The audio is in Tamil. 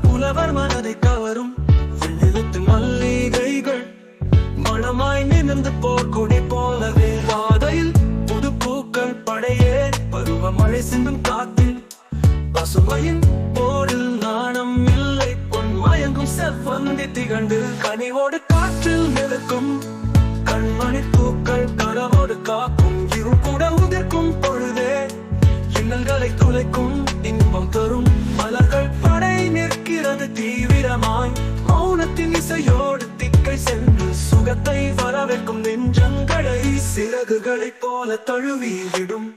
புலவர் மனதை கவரும் வெள்ளெழுத்து மல்லிகைகள் மனமாய் நிமிர்ந்து போர்க்கொடி போலவே பாதையில் புது பூக்கள் படையே பருவமழை சிந்தும் காத்தில் பசுமையின் போரில் நாணம் இல்லை பொன் மயங்கும் செவ்வந்தி திகழ்ந்து கனிவோடு காற்றில் மிதக்கும் கண்மணி பூக்கள் கனவோடு காக்கும் இருள் கூட உதிர்க்கும் பொழுதே இன்னல்களை துளைக்கும் இன்பம் தரும் மலர்கள் படை நிற்கிறது தீவிரமாய் மௌனத்தின் இசையோடு திக்கை சென்று சுகத்தை வரவேற்கும் நெஞ்சங்களை சிறகுகளைப் போல தழுவி விடும்